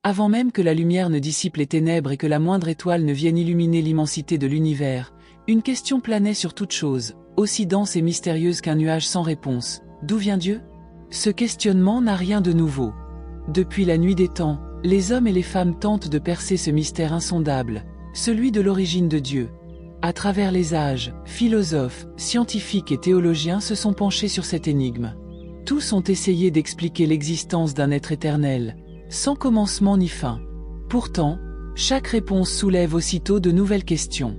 Avant même que la lumière ne dissipe les ténèbres et que la moindre étoile ne vienne illuminer l'immensité de l'univers, une question planait sur toute chose, aussi dense et mystérieuse qu'un nuage sans réponse. D'où vient Dieu? Ce questionnement n'a rien de nouveau. Depuis la nuit des temps, les hommes et les femmes tentent de percer ce mystère insondable, celui de l'origine de Dieu. À travers les âges, philosophes, scientifiques et théologiens se sont penchés sur cette énigme. Tous ont essayé d'expliquer l'existence d'un être éternel, sans commencement ni fin. Pourtant, chaque réponse soulève aussitôt de nouvelles questions.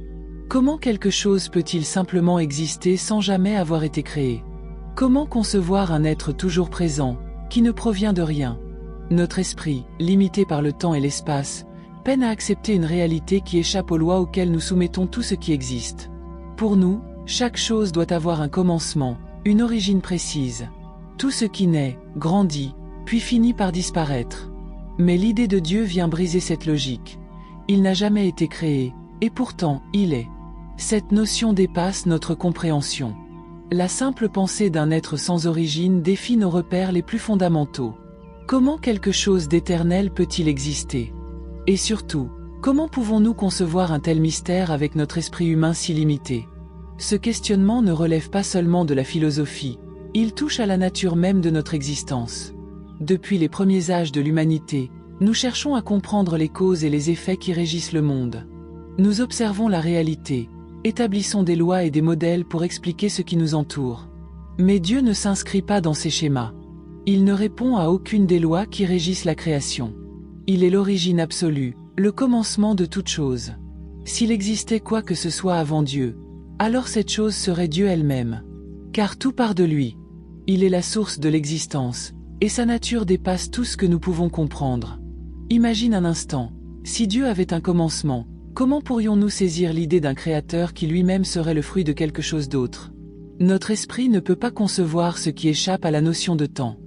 Comment quelque chose peut-il simplement exister sans jamais avoir été créé? Comment concevoir un être toujours présent, qui ne provient de rien? Notre esprit, limité par le temps et l'espace, peine à accepter une réalité qui échappe aux lois auxquelles nous soumettons tout ce qui existe. Pour nous, chaque chose doit avoir un commencement, une origine précise. Tout ce qui naît, grandit, puis finit par disparaître. Mais l'idée de Dieu vient briser cette logique. Il n'a jamais été créé, et pourtant, il est. Cette notion dépasse notre compréhension. La simple pensée d'un être sans origine défie nos repères les plus fondamentaux. Comment quelque chose d'éternel peut-il exister? Et surtout, comment pouvons-nous concevoir un tel mystère avec notre esprit humain si limité? Ce questionnement ne relève pas seulement de la philosophie, il touche à la nature même de notre existence. Depuis les premiers âges de l'humanité, nous cherchons à comprendre les causes et les effets qui régissent le monde. Nous observons la réalité, établissons des lois et des modèles pour expliquer ce qui nous entoure. Mais Dieu ne s'inscrit pas dans ces schémas. Il ne répond à aucune des lois qui régissent la création. Il est l'origine absolue, le commencement de toute chose. S'il existait quoi que ce soit avant Dieu, alors cette chose serait Dieu elle-même. Car tout part de lui. Il est la source de l'existence, et sa nature dépasse tout ce que nous pouvons comprendre. Imagine un instant, si Dieu avait un commencement, comment pourrions-nous saisir l'idée d'un créateur qui lui-même serait le fruit de quelque chose d'autre? Notre esprit ne peut pas concevoir ce qui échappe à la notion de temps.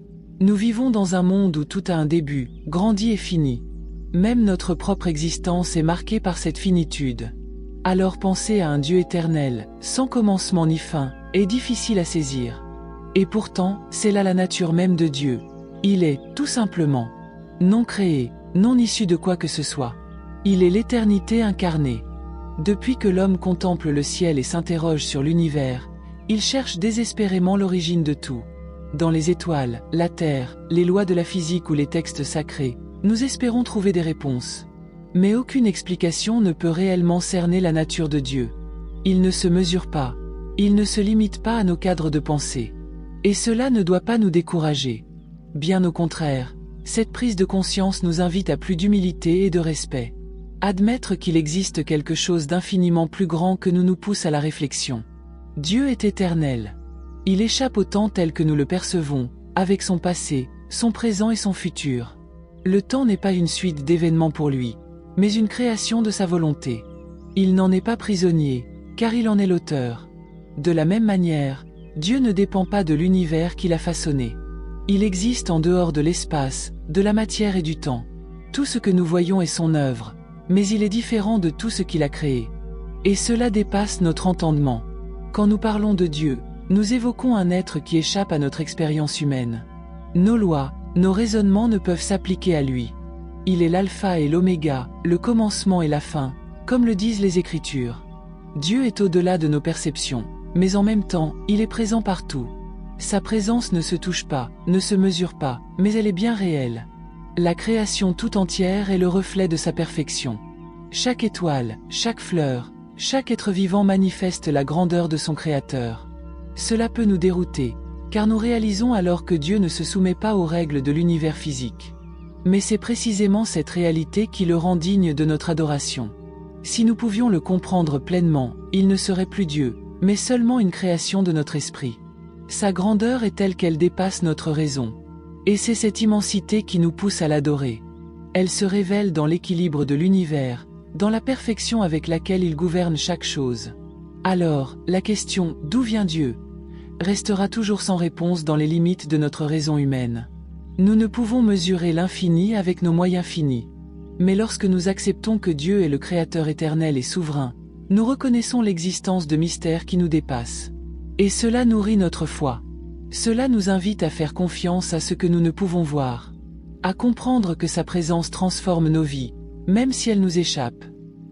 Nous vivons dans un monde où tout a un début, grandit et finit. Même notre propre existence est marquée par cette finitude. Alors penser à un Dieu éternel, sans commencement ni fin, est difficile à saisir. Et pourtant, c'est là la nature même de Dieu. Il est, tout simplement, non créé, non issu de quoi que ce soit. Il est l'éternité incarnée. Depuis que l'homme contemple le ciel et s'interroge sur l'univers, il cherche désespérément l'origine de tout. Dans les étoiles, la terre, les lois de la physique ou les textes sacrés, nous espérons trouver des réponses. Mais aucune explication ne peut réellement cerner la nature de Dieu. Il ne se mesure pas. Il ne se limite pas à nos cadres de pensée. Et cela ne doit pas nous décourager. Bien au contraire, cette prise de conscience nous invite à plus d'humilité et de respect. Admettre qu'il existe quelque chose d'infiniment plus grand que nous pousse à la réflexion. Dieu est éternel. Il échappe au temps tel que nous le percevons, avec son passé, son présent et son futur. Le temps n'est pas une suite d'événements pour lui, mais une création de sa volonté. Il n'en est pas prisonnier, car il en est l'auteur. De la même manière, Dieu ne dépend pas de l'univers qu'il a façonné. Il existe en dehors de l'espace, de la matière et du temps. Tout ce que nous voyons est son œuvre, mais il est différent de tout ce qu'il a créé. Et cela dépasse notre entendement. Quand nous parlons de Dieu, nous évoquons un être qui échappe à notre expérience humaine. Nos lois, nos raisonnements ne peuvent s'appliquer à lui. Il est l'alpha et l'oméga, le commencement et la fin, comme le disent les Écritures. Dieu est au-delà de nos perceptions, mais en même temps, il est présent partout. Sa présence ne se touche pas, ne se mesure pas, mais elle est bien réelle. La création tout entière est le reflet de sa perfection. Chaque étoile, chaque fleur, chaque être vivant manifeste la grandeur de son Créateur. Cela peut nous dérouter, car nous réalisons alors que Dieu ne se soumet pas aux règles de l'univers physique. Mais c'est précisément cette réalité qui le rend digne de notre adoration. Si nous pouvions le comprendre pleinement, il ne serait plus Dieu, mais seulement une création de notre esprit. Sa grandeur est telle qu'elle dépasse notre raison. Et c'est cette immensité qui nous pousse à l'adorer. Elle se révèle dans l'équilibre de l'univers, dans la perfection avec laquelle il gouverne chaque chose. Alors, la question « D'où vient Dieu ?» restera toujours sans réponse dans les limites de notre raison humaine. Nous ne pouvons mesurer l'infini avec nos moyens finis. Mais lorsque nous acceptons que Dieu est le Créateur éternel et souverain, nous reconnaissons l'existence de mystères qui nous dépassent. Et cela nourrit notre foi. Cela nous invite à faire confiance à ce que nous ne pouvons voir. À comprendre que sa présence transforme nos vies, même si elle nous échappe.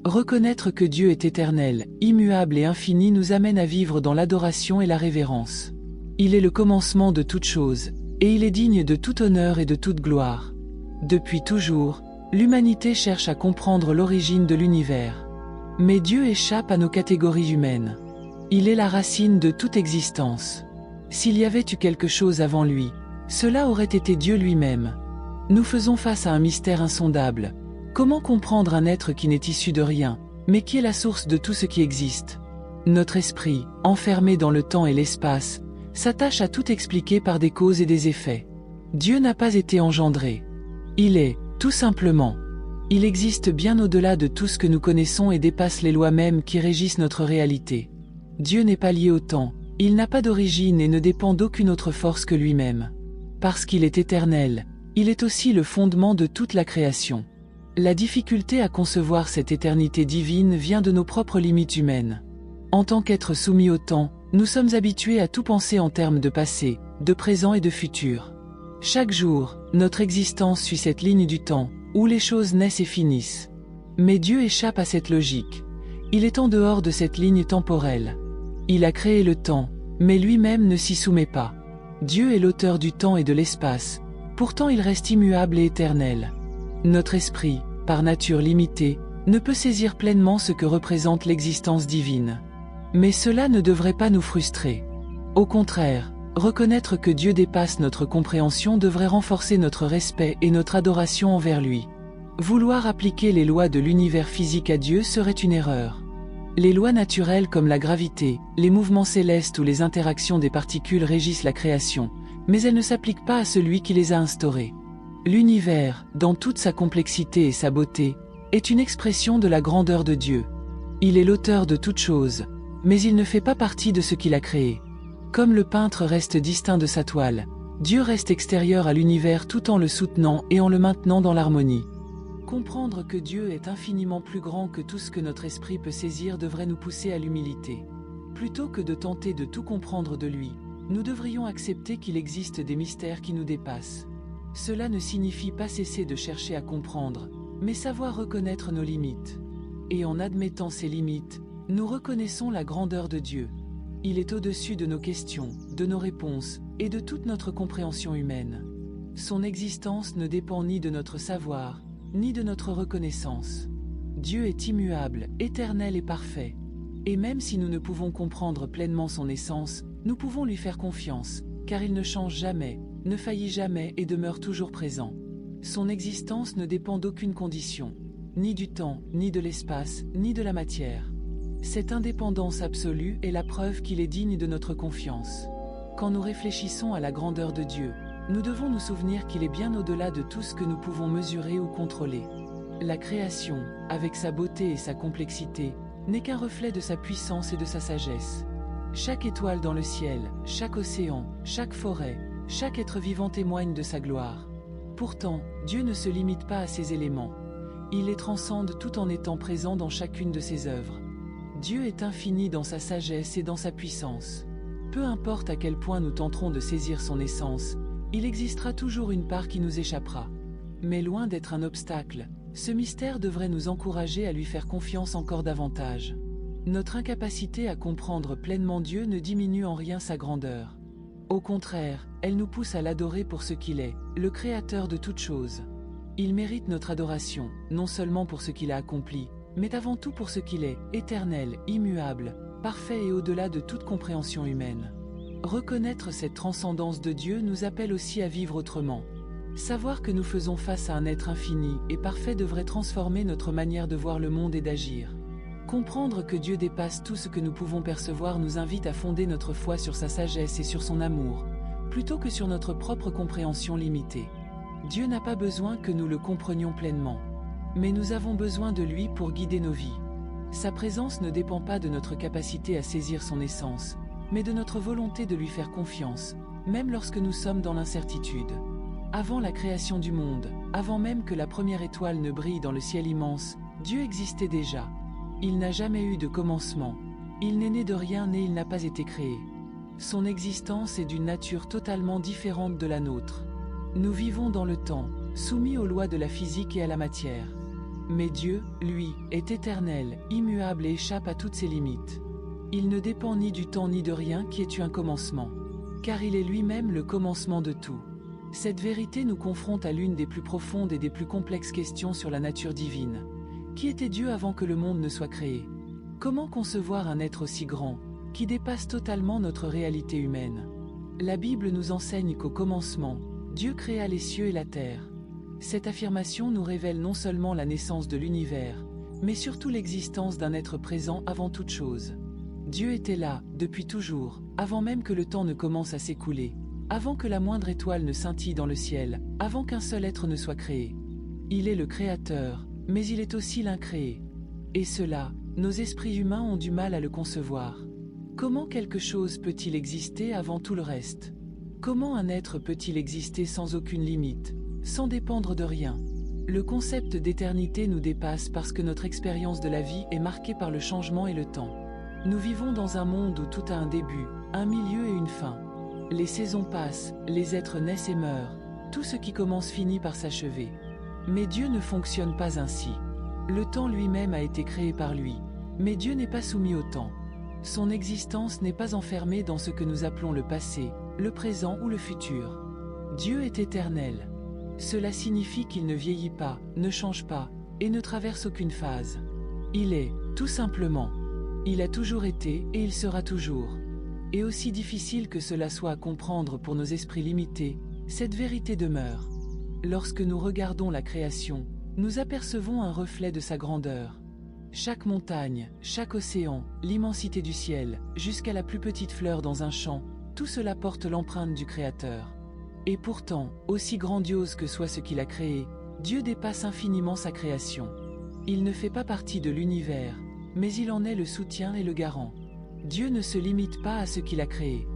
Reconnaître que Dieu est éternel, immuable et infini nous amène à vivre dans l'adoration et la révérence. Il est le commencement de toute chose, et il est digne de tout honneur et de toute gloire. Depuis toujours, l'humanité cherche à comprendre l'origine de l'univers. Mais Dieu échappe à nos catégories humaines. Il est la racine de toute existence. S'il y avait eu quelque chose avant lui, cela aurait été Dieu lui-même. Nous faisons face à un mystère insondable. Comment comprendre un être qui n'est issu de rien, mais qui est la source de tout ce qui existe? Notre esprit, enfermé dans le temps et l'espace, s'attache à tout expliquer par des causes et des effets. Dieu n'a pas été engendré. Il est, tout simplement. Il existe bien au-delà de tout ce que nous connaissons et dépasse les lois mêmes qui régissent notre réalité. Dieu n'est pas lié au temps, il n'a pas d'origine et ne dépend d'aucune autre force que lui-même. Parce qu'il est éternel, il est aussi le fondement de toute la création. La difficulté à concevoir cette éternité divine vient de nos propres limites humaines. En tant qu'êtres soumis au temps, nous sommes habitués à tout penser en termes de passé, de présent et de futur. Chaque jour, notre existence suit cette ligne du temps, où les choses naissent et finissent. Mais Dieu échappe à cette logique. Il est en dehors de cette ligne temporelle. Il a créé le temps, mais lui-même ne s'y soumet pas. Dieu est l'auteur du temps et de l'espace, pourtant il reste immuable et éternel. Notre esprit, par nature limitée, ne peut saisir pleinement ce que représente l'existence divine. Mais cela ne devrait pas nous frustrer. Au contraire, reconnaître que Dieu dépasse notre compréhension devrait renforcer notre respect et notre adoration envers lui. Vouloir appliquer les lois de l'univers physique à Dieu serait une erreur. Les lois naturelles comme la gravité, les mouvements célestes ou les interactions des particules régissent la création, mais elles ne s'appliquent pas à celui qui les a instaurées. L'univers, dans toute sa complexité et sa beauté, est une expression de la grandeur de Dieu. Il est l'auteur de toutes choses, mais il ne fait pas partie de ce qu'il a créé. Comme le peintre reste distinct de sa toile, Dieu reste extérieur à l'univers tout en le soutenant et en le maintenant dans l'harmonie. Comprendre que Dieu est infiniment plus grand que tout ce que notre esprit peut saisir devrait nous pousser à l'humilité. Plutôt que de tenter de tout comprendre de lui, nous devrions accepter qu'il existe des mystères qui nous dépassent. Cela ne signifie pas cesser de chercher à comprendre, mais savoir reconnaître nos limites. Et en admettant ces limites, nous reconnaissons la grandeur de Dieu. Il est au-dessus de nos questions, de nos réponses, et de toute notre compréhension humaine. Son existence ne dépend ni de notre savoir, ni de notre reconnaissance. Dieu est immuable, éternel et parfait. Et même si nous ne pouvons comprendre pleinement son essence, nous pouvons lui faire confiance, car il ne change jamais, ne faillit jamais et demeure toujours présent. Son existence ne dépend d'aucune condition, ni du temps, ni de l'espace, ni de la matière. Cette indépendance absolue est la preuve qu'il est digne de notre confiance. Quand nous réfléchissons à la grandeur de Dieu, nous devons nous souvenir qu'il est bien au-delà de tout ce que nous pouvons mesurer ou contrôler. La création, avec sa beauté et sa complexité, n'est qu'un reflet de sa puissance et de sa sagesse. Chaque étoile dans le ciel, chaque océan, chaque forêt, chaque être vivant témoigne de sa gloire. Pourtant, Dieu ne se limite pas à ces éléments. Il les transcende tout en étant présent dans chacune de ses œuvres. Dieu est infini dans sa sagesse et dans sa puissance. Peu importe à quel point nous tenterons de saisir son essence, il existera toujours une part qui nous échappera. Mais loin d'être un obstacle, ce mystère devrait nous encourager à lui faire confiance encore davantage. Notre incapacité à comprendre pleinement Dieu ne diminue en rien sa grandeur. Au contraire, elle nous pousse à l'adorer pour ce qu'il est, le Créateur de toutes choses. Il mérite notre adoration, non seulement pour ce qu'il a accompli, mais avant tout pour ce qu'il est, éternel, immuable, parfait et au-delà de toute compréhension humaine. Reconnaître cette transcendance de Dieu nous appelle aussi à vivre autrement. Savoir que nous faisons face à un être infini et parfait devrait transformer notre manière de voir le monde et d'agir. Comprendre que Dieu dépasse tout ce que nous pouvons percevoir nous invite à fonder notre foi sur sa sagesse et sur son amour, plutôt que sur notre propre compréhension limitée. Dieu n'a pas besoin que nous le comprenions pleinement, mais nous avons besoin de lui pour guider nos vies. Sa présence ne dépend pas de notre capacité à saisir son essence, mais de notre volonté de lui faire confiance, même lorsque nous sommes dans l'incertitude. Avant la création du monde, avant même que la première étoile ne brille dans le ciel immense, Dieu existait déjà. Il n'a jamais eu de commencement. Il n'est né de rien et il n'a pas été créé. Son existence est d'une nature totalement différente de la nôtre. Nous vivons dans le temps, soumis aux lois de la physique et à la matière. Mais Dieu, lui, est éternel, immuable et échappe à toutes ses limites. Il ne dépend ni du temps ni de rien qui ait eu un commencement. Car il est lui-même le commencement de tout. Cette vérité nous confronte à l'une des plus profondes et des plus complexes questions sur la nature divine. Qui était Dieu avant que le monde ne soit créé? Comment concevoir un être aussi grand, qui dépasse totalement notre réalité humaine? La Bible nous enseigne qu'au commencement, Dieu créa les cieux et la terre. Cette affirmation nous révèle non seulement la naissance de l'univers, mais surtout l'existence d'un être présent avant toute chose. Dieu était là, depuis toujours, avant même que le temps ne commence à s'écouler, avant que la moindre étoile ne scintille dans le ciel, avant qu'un seul être ne soit créé. Il est le Créateur, mais il est aussi l'incréé. Et cela, nos esprits humains ont du mal à le concevoir. Comment quelque chose peut-il exister avant tout le reste? Comment un être peut-il exister sans aucune limite, sans dépendre de rien? Le concept d'éternité nous dépasse parce que notre expérience de la vie est marquée par le changement et le temps. Nous vivons dans un monde où tout a un début, un milieu et une fin. Les saisons passent, les êtres naissent et meurent, tout ce qui commence finit par s'achever. Mais Dieu ne fonctionne pas ainsi. Le temps lui-même a été créé par lui, mais Dieu n'est pas soumis au temps. Son existence n'est pas enfermée dans ce que nous appelons le passé, le présent ou le futur. Dieu est éternel. Cela signifie qu'il ne vieillit pas, ne change pas, et ne traverse aucune phase. Il est, tout simplement. Il a toujours été et il sera toujours. Et aussi difficile que cela soit à comprendre pour nos esprits limités, cette vérité demeure. Lorsque nous regardons la création, nous apercevons un reflet de sa grandeur. Chaque montagne, chaque océan, l'immensité du ciel, jusqu'à la plus petite fleur dans un champ, tout cela porte l'empreinte du Créateur. Et pourtant, aussi grandiose que soit ce qu'il a créé, Dieu dépasse infiniment sa création. Il ne fait pas partie de l'univers, mais il en est le soutien et le garant. Dieu ne se limite pas à ce qu'il a créé.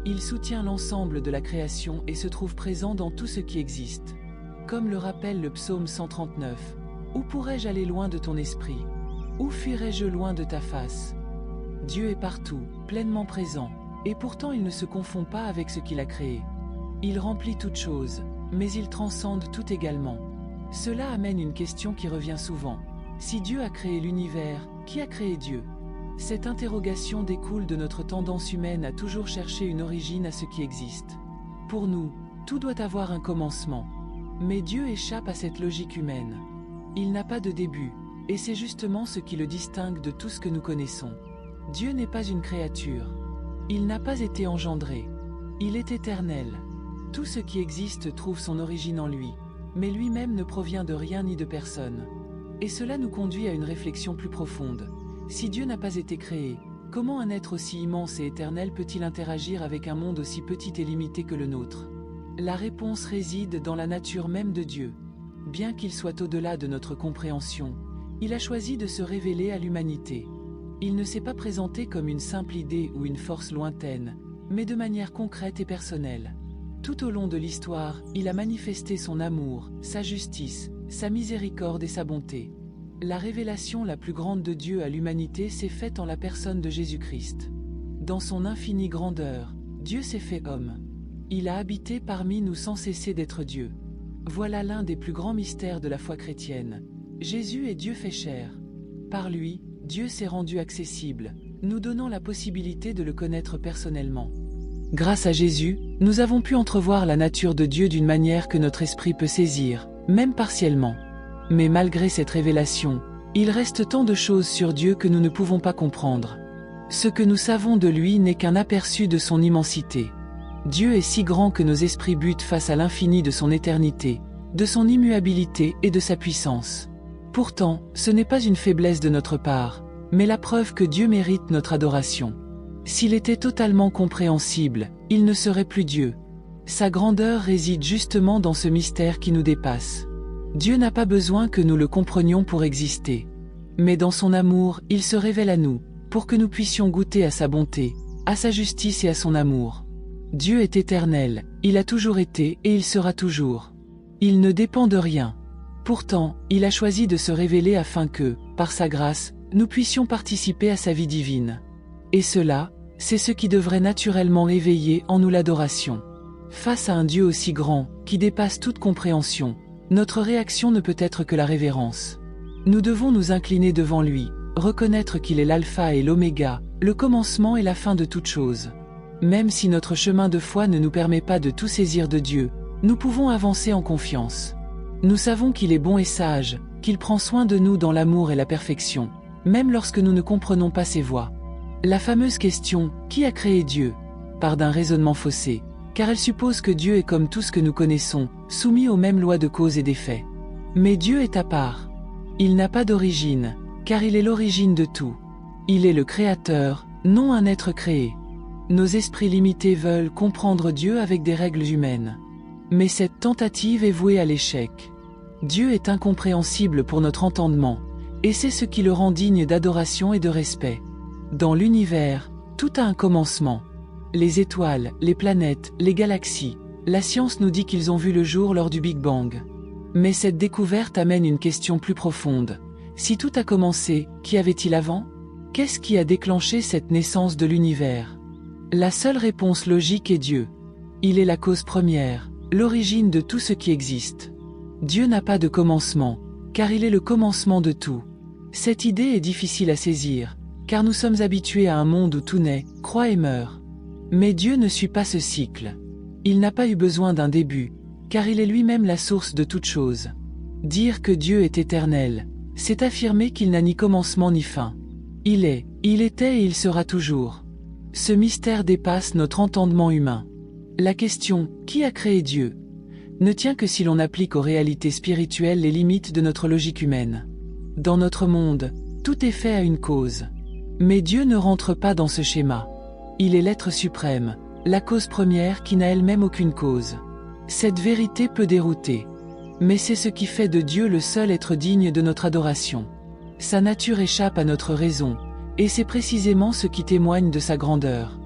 Il soutient l'ensemble de la création et se trouve présent dans tout ce qui existe. Comme le rappelle le psaume 139, « Où pourrais-je aller loin de ton esprit? Où fuirais-je loin de ta face ?» Dieu est partout, pleinement présent, et pourtant il ne se confond pas avec ce qu'il a créé. Il remplit toutes choses, mais il transcende tout également. Cela amène une question qui revient souvent. Si Dieu a créé l'univers, qui a créé Dieu? Cette interrogation découle de notre tendance humaine à toujours chercher une origine à ce qui existe. Pour nous, tout doit avoir un commencement. Mais Dieu échappe à cette logique humaine. Il n'a pas de début, et c'est justement ce qui le distingue de tout ce que nous connaissons. Dieu n'est pas une créature. Il n'a pas été engendré. Il est éternel. Tout ce qui existe trouve son origine en lui, mais lui-même ne provient de rien ni de personne. Et cela nous conduit à une réflexion plus profonde. Si Dieu n'a pas été créé, comment un être aussi immense et éternel peut-il interagir avec un monde aussi petit et limité que le nôtre? La réponse réside dans la nature même de Dieu. Bien qu'il soit au-delà de notre compréhension, il a choisi de se révéler à l'humanité. Il ne s'est pas présenté comme une simple idée ou une force lointaine, mais de manière concrète et personnelle. Tout au long de l'histoire, il a manifesté son amour, sa justice, sa miséricorde et sa bonté. La révélation la plus grande de Dieu à l'humanité s'est faite en la personne de Jésus-Christ. Dans son infinie grandeur, Dieu s'est fait homme. Il a habité parmi nous sans cesser d'être Dieu. Voilà l'un des plus grands mystères de la foi chrétienne. Jésus est Dieu fait chair. Par lui, Dieu s'est rendu accessible, nous donnant la possibilité de le connaître personnellement. Grâce à Jésus, nous avons pu entrevoir la nature de Dieu d'une manière que notre esprit peut saisir, même partiellement. Mais malgré cette révélation, il reste tant de choses sur Dieu que nous ne pouvons pas comprendre. Ce que nous savons de lui n'est qu'un aperçu de son immensité. Dieu est si grand que nos esprits butent face à l'infini de son éternité, de son immuabilité et de sa puissance. Pourtant, ce n'est pas une faiblesse de notre part, mais la preuve que Dieu mérite notre adoration. S'il était totalement compréhensible, il ne serait plus Dieu. Sa grandeur réside justement dans ce mystère qui nous dépasse. Dieu n'a pas besoin que nous le comprenions pour exister. Mais dans son amour, il se révèle à nous, pour que nous puissions goûter à sa bonté, à sa justice et à son amour. Dieu est éternel, il a toujours été et il sera toujours. Il ne dépend de rien. Pourtant, il a choisi de se révéler afin que, par sa grâce, nous puissions participer à sa vie divine. Et cela, c'est ce qui devrait naturellement éveiller en nous l'adoration. Face à un Dieu aussi grand, qui dépasse toute compréhension, notre réaction ne peut être que la révérence. Nous devons nous incliner devant lui, reconnaître qu'il est l'alpha et l'oméga, le commencement et la fin de toute chose. Même si notre chemin de foi ne nous permet pas de tout saisir de Dieu, nous pouvons avancer en confiance. Nous savons qu'il est bon et sage, qu'il prend soin de nous dans l'amour et la perfection, même lorsque nous ne comprenons pas ses voies. La fameuse question « Qui a créé Dieu ?» part d'un raisonnement faussé, car elle suppose que Dieu est comme tout ce que nous connaissons, soumis aux mêmes lois de cause et d'effet. Mais Dieu est à part. Il n'a pas d'origine, car il est l'origine de tout. Il est le Créateur, non un être créé. Nos esprits limités veulent comprendre Dieu avec des règles humaines. Mais cette tentative est vouée à l'échec. Dieu est incompréhensible pour notre entendement, et c'est ce qui le rend digne d'adoration et de respect. Dans l'univers, tout a un commencement. Les étoiles, les planètes, les galaxies, la science nous dit qu'ils ont vu le jour lors du Big Bang. Mais cette découverte amène une question plus profonde. Si tout a commencé, qu'y avait-il avant? Qu'est-ce qui a déclenché cette naissance de l'univers? La seule réponse logique est Dieu. Il est la cause première, l'origine de tout ce qui existe. Dieu n'a pas de commencement, car il est le commencement de tout. Cette idée est difficile à saisir, car nous sommes habitués à un monde où tout naît, croît et meurt. Mais Dieu ne suit pas ce cycle. Il n'a pas eu besoin d'un début, car il est lui-même la source de toute chose. Dire que Dieu est éternel, c'est affirmer qu'il n'a ni commencement ni fin. Il est, il était et il sera toujours. Ce mystère dépasse notre entendement humain. La question « Qui a créé Dieu ?» ne tient que si l'on applique aux réalités spirituelles les limites de notre logique humaine. Dans notre monde, tout est fait à une cause. Mais Dieu ne rentre pas dans ce schéma. Il est l'être suprême, la cause première qui n'a elle-même aucune cause. Cette vérité peut dérouter. Mais c'est ce qui fait de Dieu le seul être digne de notre adoration. Sa nature échappe à notre raison, et c'est précisément ce qui témoigne de sa grandeur.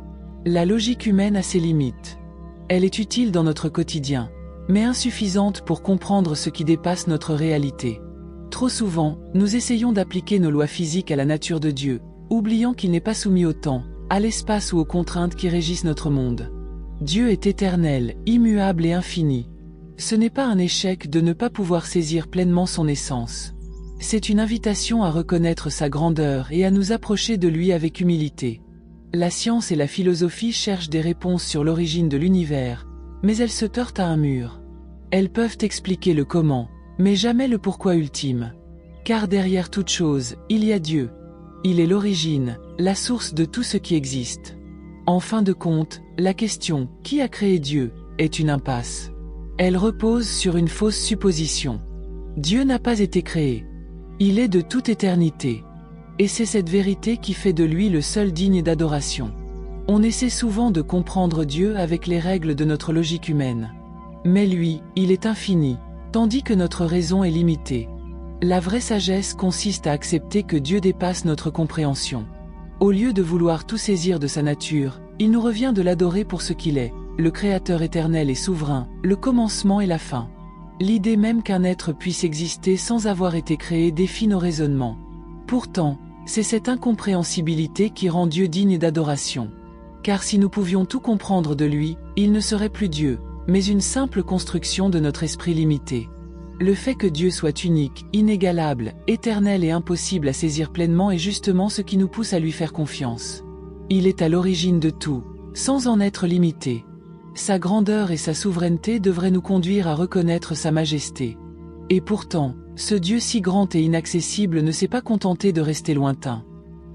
La logique humaine a ses limites. Elle est utile dans notre quotidien, mais insuffisante pour comprendre ce qui dépasse notre réalité. Trop souvent, nous essayons d'appliquer nos lois physiques à la nature de Dieu, oubliant qu'il n'est pas soumis au temps, à l'espace ou aux contraintes qui régissent notre monde. Dieu est éternel, immuable et infini. Ce n'est pas un échec de ne pas pouvoir saisir pleinement son essence. C'est une invitation à reconnaître sa grandeur et à nous approcher de lui avec humilité. La science et la philosophie cherchent des réponses sur l'origine de l'univers, mais elles se heurtent à un mur. Elles peuvent expliquer le comment, mais jamais le pourquoi ultime. Car derrière toute chose, il y a Dieu. Il est l'origine, la source de tout ce qui existe. En fin de compte, la question « Qui a créé Dieu ?» est une impasse. Elle repose sur une fausse supposition. Dieu n'a pas été créé. Il est de toute éternité. Et c'est cette vérité qui fait de lui le seul digne d'adoration. On essaie souvent de comprendre Dieu avec les règles de notre logique humaine. Mais lui, il est infini, tandis que notre raison est limitée. La vraie sagesse consiste à accepter que Dieu dépasse notre compréhension. Au lieu de vouloir tout saisir de sa nature, il nous revient de l'adorer pour ce qu'il est, le Créateur éternel et souverain, le commencement et la fin. L'idée même qu'un être puisse exister sans avoir été créé défie nos raisonnements. Pourtant, c'est cette incompréhensibilité qui rend Dieu digne d'adoration. Car si nous pouvions tout comprendre de lui, il ne serait plus Dieu, mais une simple construction de notre esprit limité. Le fait que Dieu soit unique, inégalable, éternel et impossible à saisir pleinement est justement ce qui nous pousse à lui faire confiance. Il est à l'origine de tout, sans en être limité. Sa grandeur et sa souveraineté devraient nous conduire à reconnaître sa majesté. Et pourtant, ce Dieu si grand et inaccessible ne s'est pas contenté de rester lointain.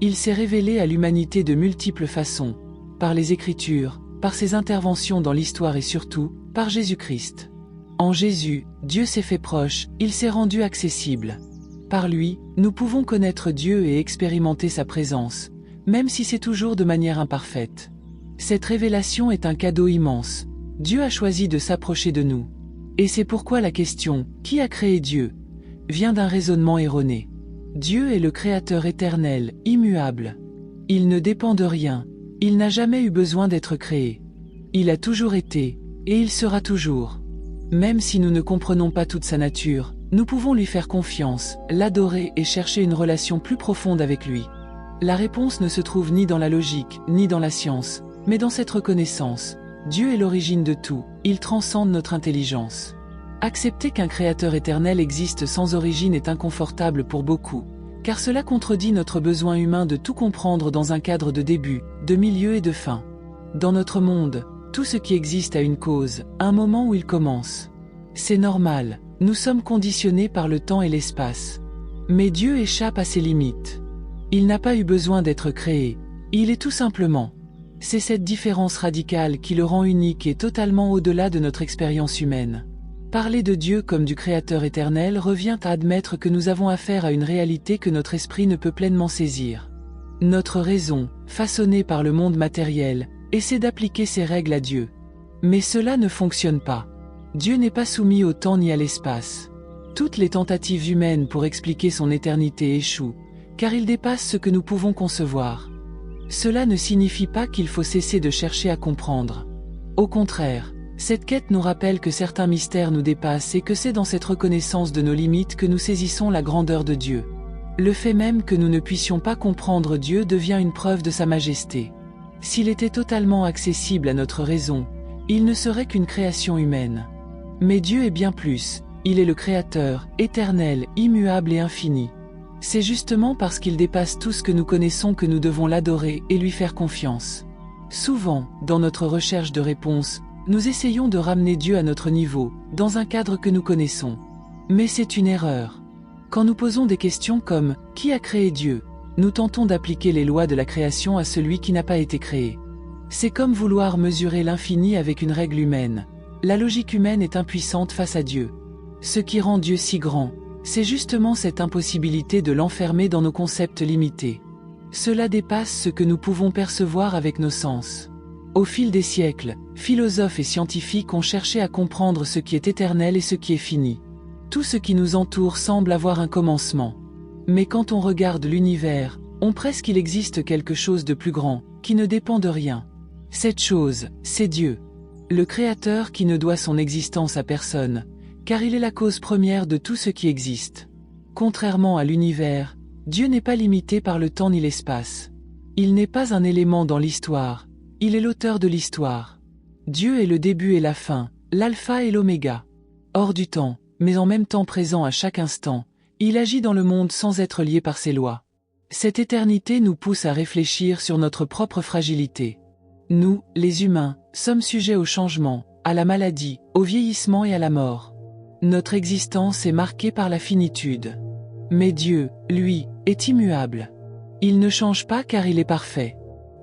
Il s'est révélé à l'humanité de multiples façons, par les Écritures, par ses interventions dans l'histoire et surtout, par Jésus-Christ. En Jésus, Dieu s'est fait proche, il s'est rendu accessible. Par lui, nous pouvons connaître Dieu et expérimenter sa présence, même si c'est toujours de manière imparfaite. Cette révélation est un cadeau immense. Dieu a choisi de s'approcher de nous. Et c'est pourquoi la question « Qui a créé Dieu ?» vient d'un raisonnement erroné. Dieu est le Créateur éternel, immuable. Il ne dépend de rien, il n'a jamais eu besoin d'être créé. Il a toujours été, et il sera toujours. Même si nous ne comprenons pas toute sa nature, nous pouvons lui faire confiance, l'adorer et chercher une relation plus profonde avec lui. La réponse ne se trouve ni dans la logique, ni dans la science, mais dans cette reconnaissance. Dieu est l'origine de tout, il transcende notre intelligence. Accepter qu'un créateur éternel existe sans origine est inconfortable pour beaucoup, car cela contredit notre besoin humain de tout comprendre dans un cadre de début, de milieu et de fin. Dans notre monde, tout ce qui existe a une cause, un moment où il commence. C'est normal, nous sommes conditionnés par le temps et l'espace. Mais Dieu échappe à ses limites. Il n'a pas eu besoin d'être créé, il est tout simplement. C'est cette différence radicale qui le rend unique et totalement au-delà de notre expérience humaine. Parler de Dieu comme du Créateur éternel revient à admettre que nous avons affaire à une réalité que notre esprit ne peut pleinement saisir. Notre raison, façonnée par le monde matériel, essaie d'appliquer ses règles à Dieu. Mais cela ne fonctionne pas. Dieu n'est pas soumis au temps ni à l'espace. Toutes les tentatives humaines pour expliquer son éternité échouent, car il dépasse ce que nous pouvons concevoir. Cela ne signifie pas qu'il faut cesser de chercher à comprendre. Au contraire, cette quête nous rappelle que certains mystères nous dépassent et que c'est dans cette reconnaissance de nos limites que nous saisissons la grandeur de Dieu. Le fait même que nous ne puissions pas comprendre Dieu devient une preuve de sa majesté. S'il était totalement accessible à notre raison, il ne serait qu'une création humaine. Mais Dieu est bien plus, il est le Créateur, éternel, immuable et infini. C'est justement parce qu'il dépasse tout ce que nous connaissons que nous devons l'adorer et lui faire confiance. Souvent, dans notre recherche de réponses, nous essayons de ramener Dieu à notre niveau, dans un cadre que nous connaissons. Mais c'est une erreur. Quand nous posons des questions comme « Qui a créé Dieu ?», nous tentons d'appliquer les lois de la création à celui qui n'a pas été créé. C'est comme vouloir mesurer l'infini avec une règle humaine. La logique humaine est impuissante face à Dieu. Ce qui rend Dieu si grand, c'est justement cette impossibilité de l'enfermer dans nos concepts limités. Cela dépasse ce que nous pouvons percevoir avec nos sens. Au fil des siècles, philosophes et scientifiques ont cherché à comprendre ce qui est éternel et ce qui est fini. Tout ce qui nous entoure semble avoir un commencement. Mais quand on regarde l'univers, on presse qu'il existe quelque chose de plus grand, qui ne dépend de rien. Cette chose, c'est Dieu. Le Créateur qui ne doit son existence à personne, car il est la cause première de tout ce qui existe. Contrairement à l'univers, Dieu n'est pas limité par le temps ni l'espace. Il n'est pas un élément dans l'histoire, il est l'auteur de l'histoire. Dieu est le début et la fin, l'alpha et l'oméga. Hors du temps, mais en même temps présent à chaque instant, il agit dans le monde sans être lié par ses lois. Cette éternité nous pousse à réfléchir sur notre propre fragilité. Nous, les humains, sommes sujets au changement, à la maladie, au vieillissement et à la mort. Notre existence est marquée par la finitude. Mais Dieu, lui, est immuable. Il ne change pas car il est parfait.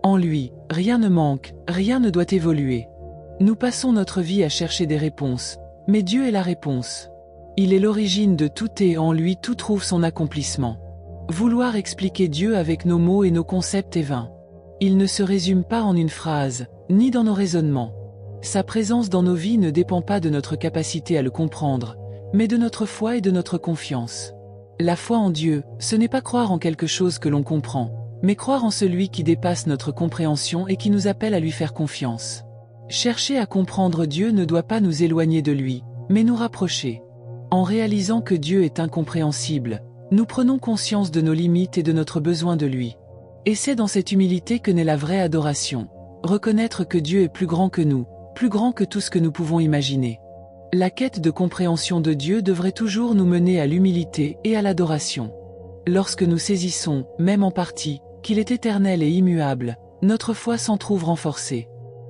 En lui, rien ne manque, rien ne doit évoluer. Nous passons notre vie à chercher des réponses, mais Dieu est la réponse. Il est l'origine de tout et en lui tout trouve son accomplissement. Vouloir expliquer Dieu avec nos mots et nos concepts est vain. Il ne se résume pas en une phrase, ni dans nos raisonnements. Sa présence dans nos vies ne dépend pas de notre capacité à le comprendre, mais de notre foi et de notre confiance. La foi en Dieu, ce n'est pas croire en quelque chose que l'on comprend, mais croire en celui qui dépasse notre compréhension et qui nous appelle à lui faire confiance. Chercher à comprendre Dieu ne doit pas nous éloigner de lui, mais nous rapprocher. En réalisant que Dieu est incompréhensible, nous prenons conscience de nos limites et de notre besoin de lui. Et c'est dans cette humilité que naît la vraie adoration. Reconnaître que Dieu est plus grand que nous, plus grand que tout ce que nous pouvons imaginer. La quête de compréhension de Dieu devrait toujours nous mener à l'humilité et à l'adoration. Lorsque nous saisissons, même en partie, qu'il est éternel et immuable, notre foi s'en trouve renforcée.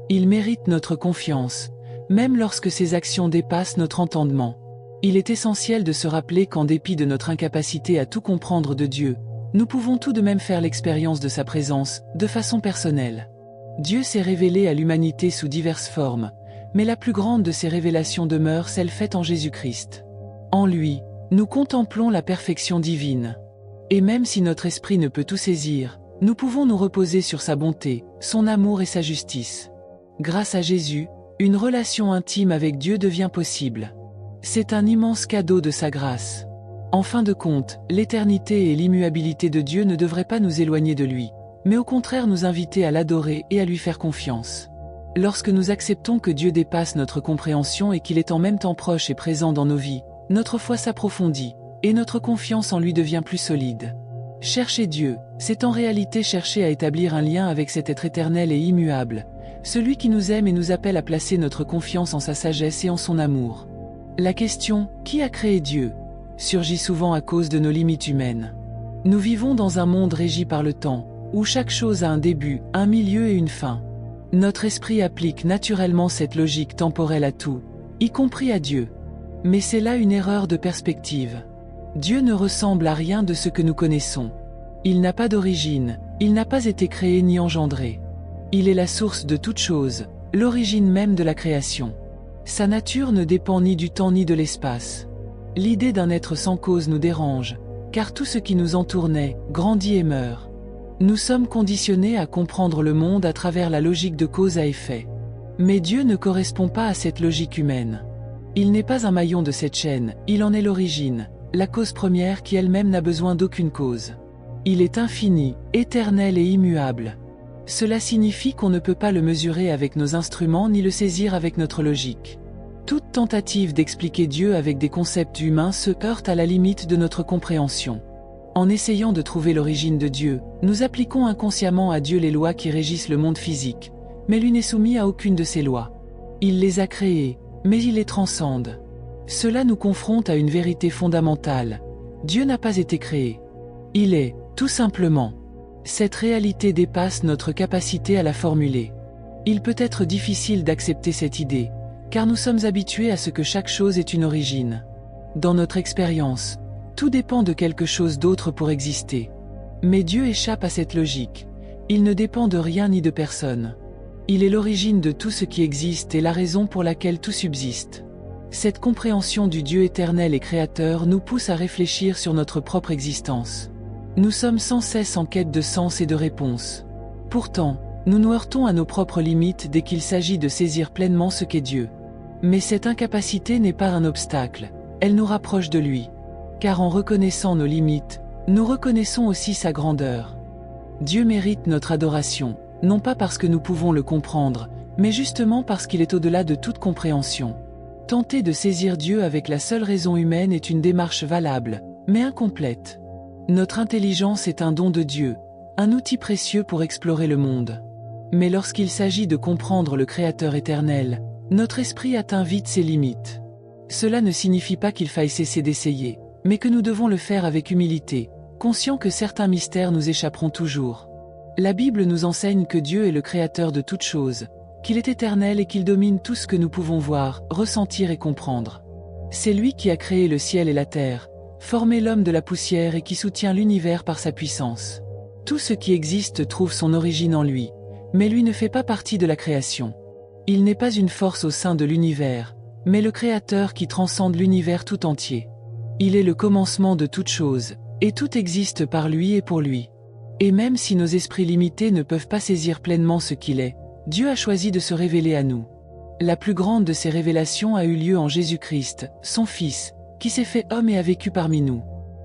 Il mérite notre confiance, même lorsque ses actions dépassent notre entendement. Il est essentiel de se rappeler qu'en dépit de notre incapacité à tout comprendre de Dieu, nous pouvons tout de même faire l'expérience de sa présence, de façon personnelle. Dieu s'est révélé à l'humanité sous diverses formes, mais la plus grande de ces révélations demeure celle faite en Jésus-Christ. En lui, nous contemplons la perfection divine. Et même si notre esprit ne peut tout saisir, nous pouvons nous reposer sur sa bonté, son amour et sa justice. Grâce à Jésus, une relation intime avec Dieu devient possible. C'est un immense cadeau de sa grâce. En fin de compte, l'éternité et l'immuabilité de Dieu ne devraient pas nous éloigner de lui, mais au contraire nous inviter à l'adorer et à lui faire confiance. Lorsque nous acceptons que Dieu dépasse notre compréhension et qu'il est en même temps proche et présent dans nos vies, notre foi s'approfondit, et notre confiance en lui devient plus solide. Chercher Dieu, c'est en réalité chercher à établir un lien avec cet être éternel et immuable, celui qui nous aime et nous appelle à placer notre confiance en sa sagesse et en son amour. La question « Qui a créé Dieu ?» surgit souvent à cause de nos limites humaines. Nous vivons dans un monde régi par le temps, où chaque chose a un début, un milieu et une fin. Notre esprit applique naturellement cette logique temporelle à tout, y compris à Dieu. Mais c'est là une erreur de perspective. Dieu ne ressemble à rien de ce que nous connaissons. Il n'a pas d'origine, il n'a pas été créé ni engendré. Il est la source de toute chose, l'origine même de la création. Sa nature ne dépend ni du temps ni de l'espace. L'idée d'un être sans cause nous dérange, car tout ce qui nous entoure naît, grandit et meurt. Nous sommes conditionnés à comprendre le monde à travers la logique de cause à effet. Mais Dieu ne correspond pas à cette logique humaine. Il n'est pas un maillon de cette chaîne, il en est l'origine, la cause première qui elle-même n'a besoin d'aucune cause. Il est infini, éternel et immuable. Cela signifie qu'on ne peut pas le mesurer avec nos instruments ni le saisir avec notre logique. Toute tentative d'expliquer Dieu avec des concepts humains se heurte à la limite de notre compréhension. En essayant de trouver l'origine de Dieu, nous appliquons inconsciemment à Dieu les lois qui régissent le monde physique, mais lui n'est soumis à aucune de ces lois. Il les a créées, mais il les transcende. Cela nous confronte à une vérité fondamentale. Dieu n'a pas été créé. Il est, tout simplement. Cette réalité dépasse notre capacité à la formuler. Il peut être difficile d'accepter cette idée, car nous sommes habitués à ce que chaque chose ait une origine. Dans notre expérience, tout dépend de quelque chose d'autre pour exister. Mais Dieu échappe à cette logique. Il ne dépend de rien ni de personne. Il est l'origine de tout ce qui existe et la raison pour laquelle tout subsiste. Cette compréhension du Dieu éternel et créateur nous pousse à réfléchir sur notre propre existence. Nous sommes sans cesse en quête de sens et de réponse. Pourtant, nous nous heurtons à nos propres limites dès qu'il s'agit de saisir pleinement ce qu'est Dieu. Mais cette incapacité n'est pas un obstacle, elle nous rapproche de lui. Car en reconnaissant nos limites, nous reconnaissons aussi sa grandeur. Dieu mérite notre adoration, non pas parce que nous pouvons le comprendre, mais justement parce qu'il est au-delà de toute compréhension. Tenter de saisir Dieu avec la seule raison humaine est une démarche valable, mais incomplète. Notre intelligence est un don de Dieu, un outil précieux pour explorer le monde. Mais lorsqu'il s'agit de comprendre le Créateur éternel, notre esprit atteint vite ses limites. Cela ne signifie pas qu'il faille cesser d'essayer, mais que nous devons le faire avec humilité, conscients que certains mystères nous échapperont toujours. La Bible nous enseigne que Dieu est le Créateur de toutes choses, qu'il est éternel et qu'il domine tout ce que nous pouvons voir, ressentir et comprendre. C'est lui qui a créé le ciel et la terre, formé l'homme de la poussière et qui soutient l'univers par sa puissance. Tout ce qui existe trouve son origine en lui, mais lui ne fait pas partie de la création. Il n'est pas une force au sein de l'univers, mais le Créateur qui transcende l'univers tout entier. Il est le commencement de toute chose, et tout existe par lui et pour lui. Et même si nos esprits limités ne peuvent pas saisir pleinement ce qu'il est, Dieu a choisi de se révéler à nous. La plus grande de ces révélations a eu lieu en Jésus-Christ, son Fils, qui s'est fait homme et a vécu parmi nous.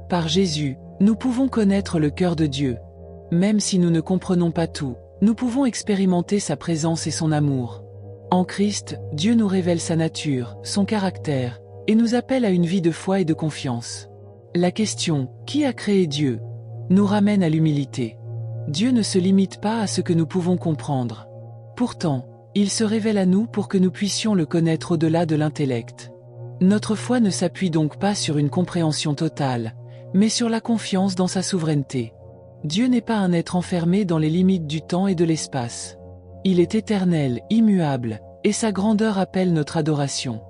Par Jésus, nous pouvons connaître le cœur de Dieu. Même si nous ne comprenons pas tout, nous pouvons expérimenter sa présence et son amour. En Christ, Dieu nous révèle sa nature, son caractère, et nous appelle à une vie de foi et de confiance. La question « Qui a créé Dieu ?» nous ramène à l'humilité. Dieu ne se limite pas à ce que nous pouvons comprendre. Pourtant, il se révèle à nous pour que nous puissions le connaître au-delà de l'intellect. Notre foi ne s'appuie donc pas sur une compréhension totale, mais sur la confiance dans sa souveraineté. Dieu n'est pas un être enfermé dans les limites du temps et de l'espace. Il est éternel, immuable, et sa grandeur appelle notre adoration.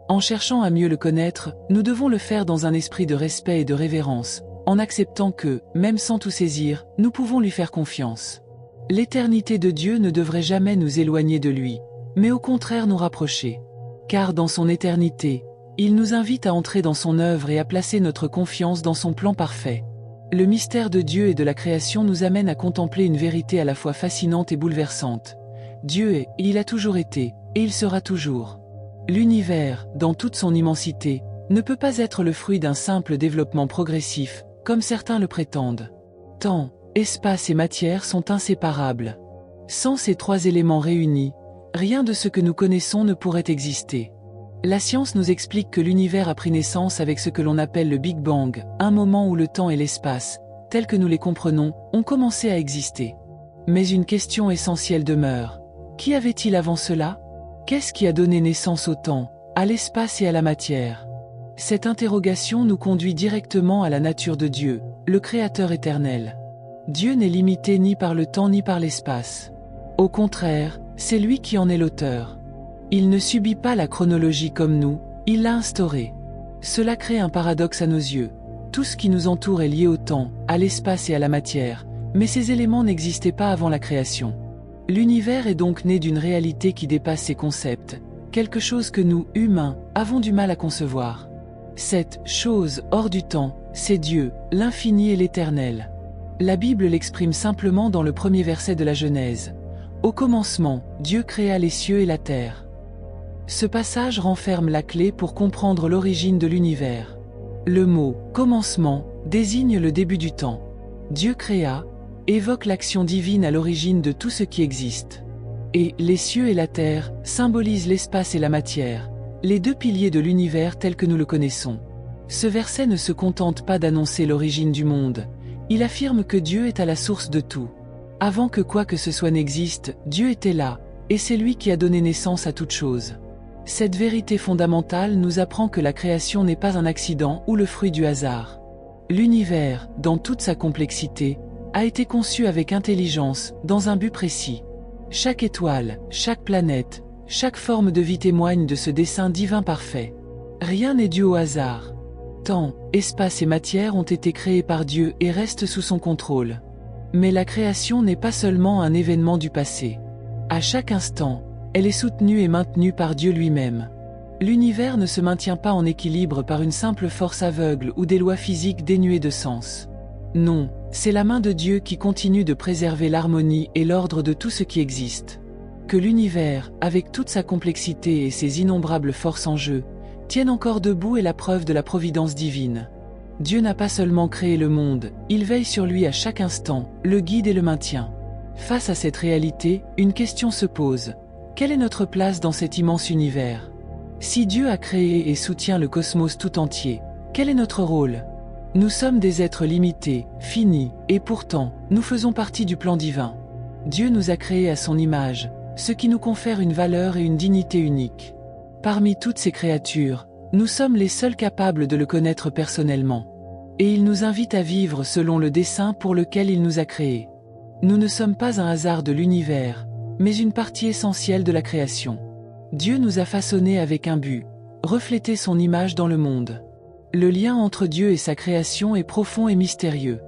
En cherchant à mieux le connaître, nous devons le faire dans un esprit de respect et de révérence, en acceptant que, même sans tout saisir, nous pouvons lui faire confiance. L'éternité de Dieu ne devrait jamais nous éloigner de lui, mais au contraire nous rapprocher. Car dans son éternité, il nous invite à entrer dans son œuvre et à placer notre confiance dans son plan parfait. Le mystère de Dieu et de la création nous amène à contempler une vérité à la fois fascinante et bouleversante. Dieu est, et il a toujours été, et il sera toujours. L'univers, dans toute son immensité, ne peut pas être le fruit d'un simple développement progressif, comme certains le prétendent. Temps, espace et matière sont inséparables. Sans ces trois éléments réunis, rien de ce que nous connaissons ne pourrait exister. La science nous explique que l'univers a pris naissance avec ce que l'on appelle le Big Bang, un moment où le temps et l'espace, tels que nous les comprenons, ont commencé à exister. Mais une question essentielle demeure. Qu'y avait-il avant cela ? Qu'est-ce qui a donné naissance au temps, à l'espace et à la matière? Cette interrogation nous conduit directement à la nature de Dieu, le Créateur éternel. Dieu n'est limité ni par le temps ni par l'espace. Au contraire, c'est lui qui en est l'auteur. Il ne subit pas la chronologie comme nous, il l'a instaurée. Cela crée un paradoxe à nos yeux. Tout ce qui nous entoure est lié au temps, à l'espace et à la matière, mais ces éléments n'existaient pas avant la création. L'univers est donc né d'une réalité qui dépasse ces concepts, quelque chose que nous, humains, avons du mal à concevoir. Cette chose hors du temps, c'est Dieu, l'infini et l'éternel. La Bible l'exprime simplement dans le premier verset de la Genèse. Au commencement, Dieu créa les cieux et la terre. Ce passage renferme la clé pour comprendre l'origine de l'univers. Le mot « commencement » désigne le début du temps. Dieu créa, évoque l'action divine à l'origine de tout ce qui existe. Et les cieux et la terre symbolisent l'espace et la matière, les deux piliers de l'univers tel que nous le connaissons. Ce verset ne se contente pas d'annoncer l'origine du monde, il affirme que Dieu est à la source de tout. Avant que quoi que ce soit n'existe, Dieu était là, et c'est lui qui a donné naissance à toute chose. Cette vérité fondamentale nous apprend que la création n'est pas un accident ou le fruit du hasard. L'univers, dans toute sa complexité, a été conçu avec intelligence, dans un but précis. Chaque étoile, chaque planète, chaque forme de vie témoigne de ce dessein divin parfait. Rien n'est dû au hasard. Temps, espace et matière ont été créés par Dieu et restent sous son contrôle. Mais la création n'est pas seulement un événement du passé. À chaque instant, elle est soutenue et maintenue par Dieu lui-même. L'univers ne se maintient pas en équilibre par une simple force aveugle ou des lois physiques dénuées de sens. Non, c'est la main de Dieu qui continue de préserver l'harmonie et l'ordre de tout ce qui existe. Que l'univers, avec toute sa complexité et ses innombrables forces en jeu, tienne encore debout est la preuve de la providence divine. Dieu n'a pas seulement créé le monde, il veille sur lui à chaque instant, le guide et le maintient. Face à cette réalité, une question se pose. Quelle est notre place dans cet immense univers? Si Dieu a créé et soutient le cosmos tout entier, quel est notre rôle? Nous sommes des êtres limités, finis, et pourtant, nous faisons partie du plan divin. Dieu nous a créés à son image, ce qui nous confère une valeur et une dignité uniques. Parmi toutes ces créatures, nous sommes les seuls capables de le connaître personnellement. Et il nous invite à vivre selon le dessein pour lequel il nous a créés. Nous ne sommes pas un hasard de l'univers, mais une partie essentielle de la création. Dieu nous a façonnés avec un but, refléter son image dans le monde. Le lien entre Dieu et sa création est profond et mystérieux.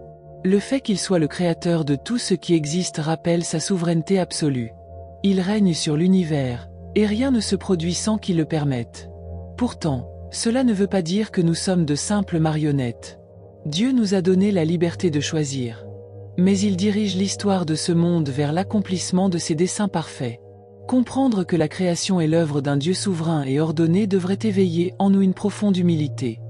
Le fait qu'il soit le créateur de tout ce qui existe rappelle sa souveraineté absolue. Il règne sur l'univers, et rien ne se produit sans qu'il le permette. Pourtant, cela ne veut pas dire que nous sommes de simples marionnettes. Dieu nous a donné la liberté de choisir. Mais il dirige l'histoire de ce monde vers l'accomplissement de ses desseins parfaits. Comprendre que la création est l'œuvre d'un Dieu souverain et ordonné devrait éveiller en nous une profonde humilité.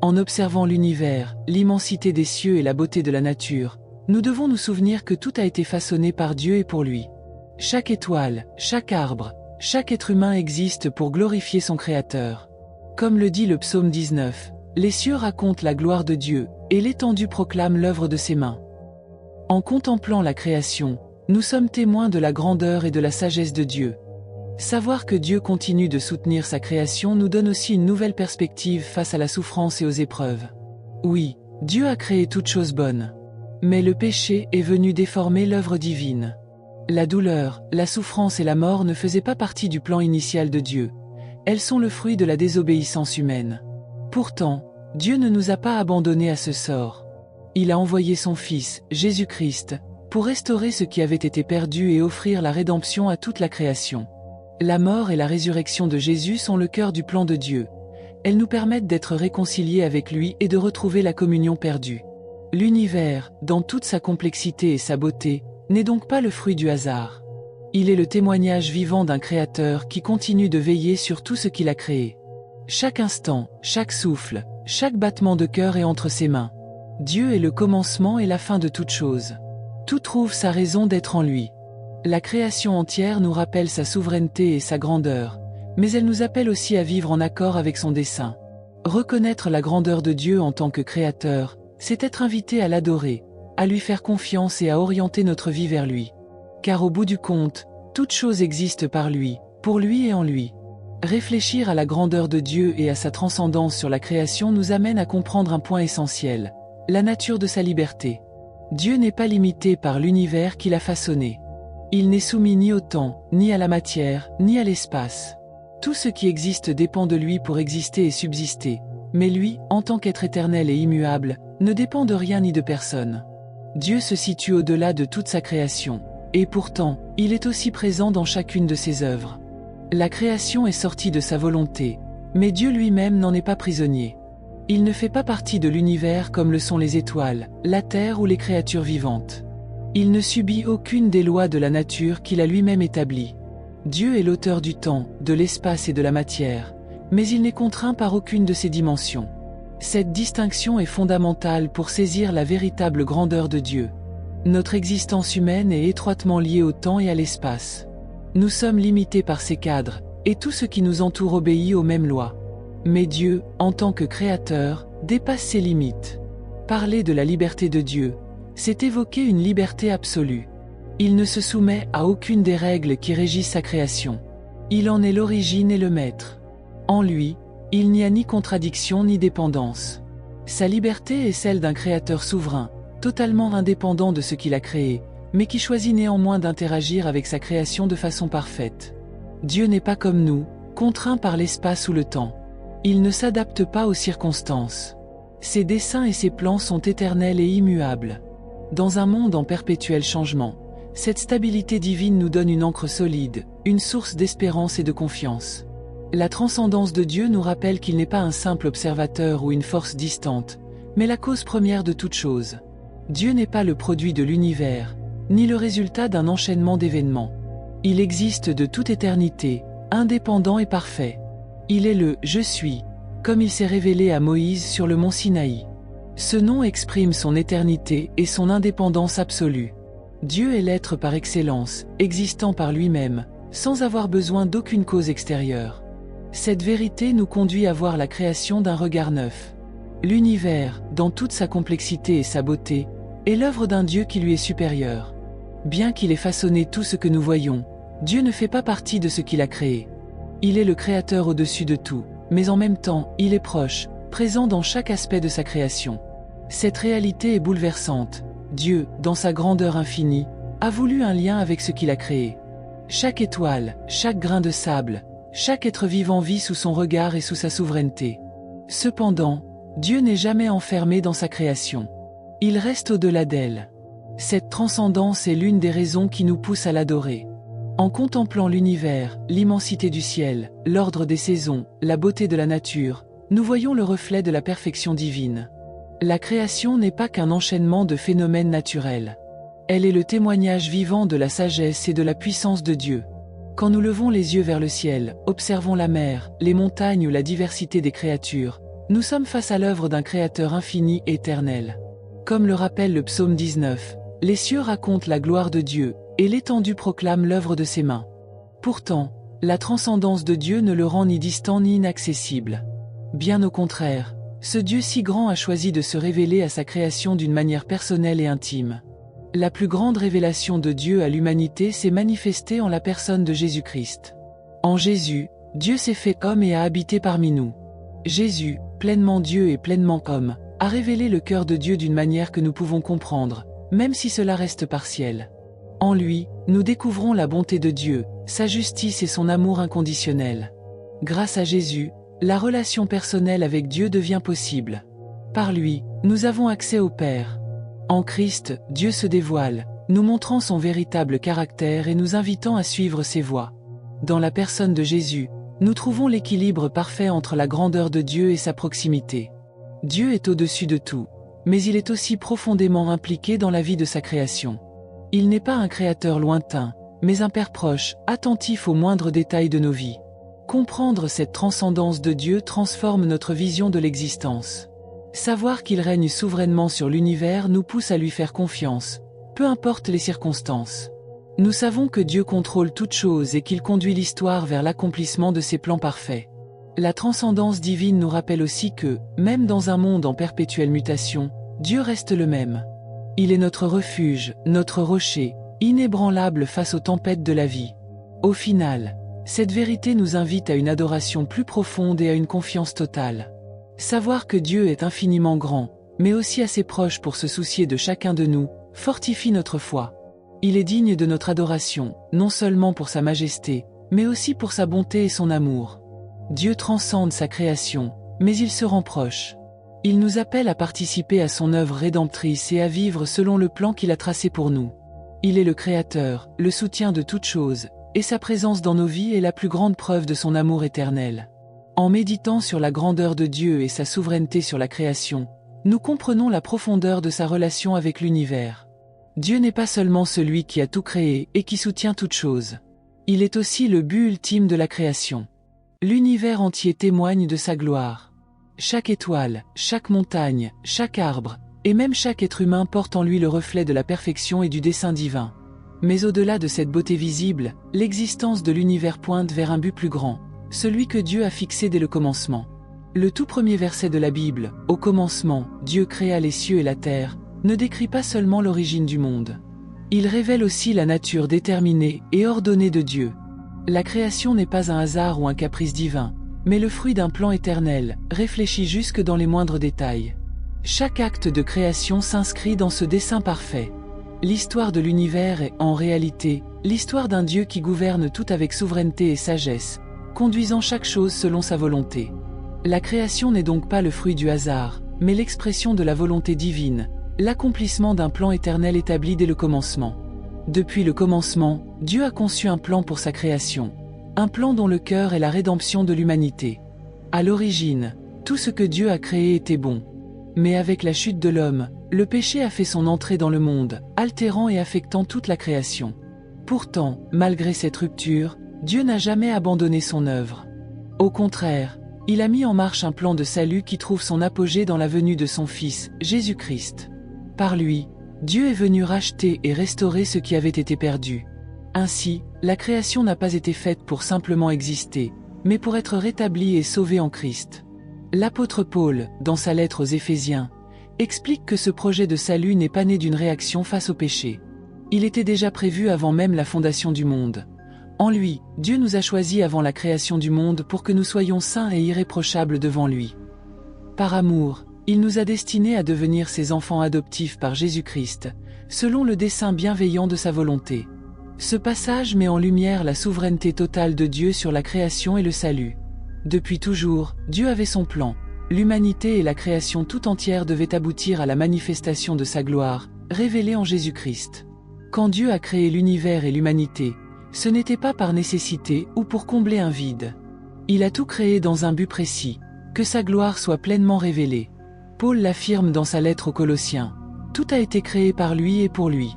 En observant l'univers, l'immensité des cieux et la beauté de la nature, nous devons nous souvenir que tout a été façonné par Dieu et pour lui. Chaque étoile, chaque arbre, chaque être humain existe pour glorifier son Créateur. Comme le dit le psaume 19, les cieux racontent la gloire de Dieu, et l'étendue proclame l'œuvre de ses mains. En contemplant la création, nous sommes témoins de la grandeur et de la sagesse de Dieu. Savoir que Dieu continue de soutenir sa création nous donne aussi une nouvelle perspective face à la souffrance et aux épreuves. Oui, Dieu a créé toutes choses bonnes. Mais le péché est venu déformer l'œuvre divine. La douleur, la souffrance et la mort ne faisaient pas partie du plan initial de Dieu. Elles sont le fruit de la désobéissance humaine. Pourtant, Dieu ne nous a pas abandonnés à ce sort. Il a envoyé son Fils, Jésus-Christ, pour restaurer ce qui avait été perdu et offrir la rédemption à toute la création. La mort et la résurrection de Jésus sont le cœur du plan de Dieu. Elles nous permettent d'être réconciliés avec lui et de retrouver la communion perdue. L'univers, dans toute sa complexité et sa beauté, n'est donc pas le fruit du hasard. Il est le témoignage vivant d'un Créateur qui continue de veiller sur tout ce qu'il a créé. Chaque instant, chaque souffle, chaque battement de cœur est entre ses mains. Dieu est le commencement et la fin de toute chose. Tout trouve sa raison d'être en lui. La création entière nous rappelle sa souveraineté et sa grandeur, mais elle nous appelle aussi à vivre en accord avec son dessein. Reconnaître la grandeur de Dieu en tant que Créateur, c'est être invité à l'adorer, à lui faire confiance et à orienter notre vie vers lui. Car au bout du compte, toute chose existe par lui, pour lui et en lui. Réfléchir à la grandeur de Dieu et à sa transcendance sur la création nous amène à comprendre un point essentiel, la nature de sa liberté. Dieu n'est pas limité par l'univers qu'il a façonné. Il n'est soumis ni au temps, ni à la matière, ni à l'espace. Tout ce qui existe dépend de lui pour exister et subsister, mais lui, en tant qu'être éternel et immuable, ne dépend de rien ni de personne. Dieu se situe au-delà de toute sa création, et pourtant, il est aussi présent dans chacune de ses œuvres. La création est sortie de sa volonté, mais Dieu lui-même n'en est pas prisonnier. Il ne fait pas partie de l'univers comme le sont les étoiles, la terre ou les créatures vivantes. Il ne subit aucune des lois de la nature qu'il a lui-même établies. Dieu est l'auteur du temps, de l'espace et de la matière, mais il n'est contraint par aucune de ces dimensions. Cette distinction est fondamentale pour saisir la véritable grandeur de Dieu. Notre existence humaine est étroitement liée au temps et à l'espace. Nous sommes limités par ces cadres, et tout ce qui nous entoure obéit aux mêmes lois. Mais Dieu, en tant que créateur, dépasse ces limites. Parler de la liberté de Dieu, c'est évoquer une liberté absolue. Il ne se soumet à aucune des règles qui régissent sa création. Il en est l'origine et le maître. En lui, il n'y a ni contradiction ni dépendance. Sa liberté est celle d'un créateur souverain, totalement indépendant de ce qu'il a créé, mais qui choisit néanmoins d'interagir avec sa création de façon parfaite. Dieu n'est pas comme nous, contraint par l'espace ou le temps. Il ne s'adapte pas aux circonstances. Ses desseins et ses plans sont éternels et immuables. Dans un monde en perpétuel changement, cette stabilité divine nous donne une ancre solide, une source d'espérance et de confiance. La transcendance de Dieu nous rappelle qu'il n'est pas un simple observateur ou une force distante, mais la cause première de toute chose. Dieu n'est pas le produit de l'univers, ni le résultat d'un enchaînement d'événements. Il existe de toute éternité, indépendant et parfait. Il est le « Je suis », comme il s'est révélé à Moïse sur le mont Sinaï. Ce nom exprime son éternité et son indépendance absolue. Dieu est l'être par excellence, existant par lui-même, sans avoir besoin d'aucune cause extérieure. Cette vérité nous conduit à voir la création d'un regard neuf. L'univers, dans toute sa complexité et sa beauté, est l'œuvre d'un Dieu qui lui est supérieur. Bien qu'il ait façonné tout ce que nous voyons, Dieu ne fait pas partie de ce qu'il a créé. Il est le créateur au-dessus de tout, mais en même temps, il est proche, présent dans chaque aspect de sa création. Cette réalité est bouleversante. Dieu, dans sa grandeur infinie, a voulu un lien avec ce qu'il a créé. Chaque étoile, chaque grain de sable, chaque être vivant vit sous son regard et sous sa souveraineté. Cependant, Dieu n'est jamais enfermé dans sa création. Il reste au-delà d'elle. Cette transcendance est l'une des raisons qui nous pousse à l'adorer. En contemplant l'univers, l'immensité du ciel, l'ordre des saisons, la beauté de la nature, nous voyons le reflet de la perfection divine. La création n'est pas qu'un enchaînement de phénomènes naturels. Elle est le témoignage vivant de la sagesse et de la puissance de Dieu. Quand nous levons les yeux vers le ciel, observons la mer, les montagnes ou la diversité des créatures, nous sommes face à l'œuvre d'un Créateur infini et éternel. Comme le rappelle le psaume 19, les cieux racontent la gloire de Dieu, et l'étendue proclame l'œuvre de ses mains. Pourtant, la transcendance de Dieu ne le rend ni distant ni inaccessible. Bien au contraire, ce Dieu si grand a choisi de se révéler à sa création d'une manière personnelle et intime. La plus grande révélation de Dieu à l'humanité s'est manifestée en la personne de Jésus-Christ. En Jésus, Dieu s'est fait homme et a habité parmi nous. Jésus, pleinement Dieu et pleinement homme, a révélé le cœur de Dieu d'une manière que nous pouvons comprendre, même si cela reste partiel. En lui, nous découvrons la bonté de Dieu, sa justice et son amour inconditionnel. Grâce à Jésus, la relation personnelle avec Dieu devient possible. Par lui, nous avons accès au Père. En Christ, Dieu se dévoile, nous montrant son véritable caractère et nous invitant à suivre ses voies. Dans la personne de Jésus, nous trouvons l'équilibre parfait entre la grandeur de Dieu et sa proximité. Dieu est au-dessus de tout, mais il est aussi profondément impliqué dans la vie de sa création. Il n'est pas un créateur lointain, mais un Père proche, attentif aux moindres détails de nos vies. Comprendre cette transcendance de Dieu transforme notre vision de l'existence. Savoir qu'il règne souverainement sur l'univers nous pousse à lui faire confiance, peu importe les circonstances. Nous savons que Dieu contrôle toutes choses et qu'il conduit l'histoire vers l'accomplissement de ses plans parfaits. La transcendance divine nous rappelle aussi que, même dans un monde en perpétuelle mutation, Dieu reste le même. Il est notre refuge, notre rocher, inébranlable face aux tempêtes de la vie. Au final, Cette vérité nous invite à une adoration plus profonde et à une confiance totale. Savoir que Dieu est infiniment grand, mais aussi assez proche pour se soucier de chacun de nous, fortifie notre foi. Il est digne de notre adoration, non seulement pour sa majesté, mais aussi pour sa bonté et son amour. Dieu transcende sa création, mais il se rend proche. Il nous appelle à participer à son œuvre rédemptrice et à vivre selon le plan qu'il a tracé pour nous. Il est le Créateur, le soutien de toutes choses, et sa présence dans nos vies est la plus grande preuve de son amour éternel. En méditant sur la grandeur de Dieu et sa souveraineté sur la création, nous comprenons la profondeur de sa relation avec l'univers. Dieu n'est pas seulement celui qui a tout créé et qui soutient toutes choses. Il est aussi le but ultime de la création. L'univers entier témoigne de sa gloire. Chaque étoile, chaque montagne, chaque arbre, et même chaque être humain porte en lui le reflet de la perfection et du dessein divin. Mais au-delà de cette beauté visible, l'existence de l'univers pointe vers un but plus grand, celui que Dieu a fixé dès le commencement. Le tout premier verset de la Bible, « Au commencement, Dieu créa les cieux et la terre », ne décrit pas seulement l'origine du monde. Il révèle aussi la nature déterminée et ordonnée de Dieu. La création n'est pas un hasard ou un caprice divin, mais le fruit d'un plan éternel, réfléchi jusque dans les moindres détails. Chaque acte de création s'inscrit dans ce dessein parfait. L'histoire de l'univers est, en réalité, l'histoire d'un Dieu qui gouverne tout avec souveraineté et sagesse, conduisant chaque chose selon sa volonté. La création n'est donc pas le fruit du hasard, mais l'expression de la volonté divine, l'accomplissement d'un plan éternel établi dès le commencement. Depuis le commencement, Dieu a conçu un plan pour sa création, un plan dont le cœur est la rédemption de l'humanité. À l'origine, tout ce que Dieu a créé était bon. Mais avec la chute de l'homme, le péché a fait son entrée dans le monde, altérant et affectant toute la création. Pourtant, malgré cette rupture, Dieu n'a jamais abandonné son œuvre. Au contraire, il a mis en marche un plan de salut qui trouve son apogée dans la venue de son Fils, Jésus-Christ. Par lui, Dieu est venu racheter et restaurer ce qui avait été perdu. Ainsi, la création n'a pas été faite pour simplement exister, mais pour être rétablie et sauvée en Christ. L'apôtre Paul, dans sa lettre aux Éphésiens, explique que ce projet de salut n'est pas né d'une réaction face au péché. Il était déjà prévu avant même la fondation du monde. En lui, Dieu nous a choisis avant la création du monde pour que nous soyons saints et irréprochables devant lui. Par amour, il nous a destinés à devenir ses enfants adoptifs par Jésus-Christ, selon le dessein bienveillant de sa volonté. Ce passage met en lumière la souveraineté totale de Dieu sur la création et le salut. Depuis toujours, Dieu avait son plan. L'humanité et la création tout entière devaient aboutir à la manifestation de sa gloire, révélée en Jésus-Christ. Quand Dieu a créé l'univers et l'humanité, ce n'était pas par nécessité ou pour combler un vide. Il a tout créé dans un but précis, que sa gloire soit pleinement révélée. Paul l'affirme dans sa lettre aux Colossiens. Tout a été créé par lui et pour lui.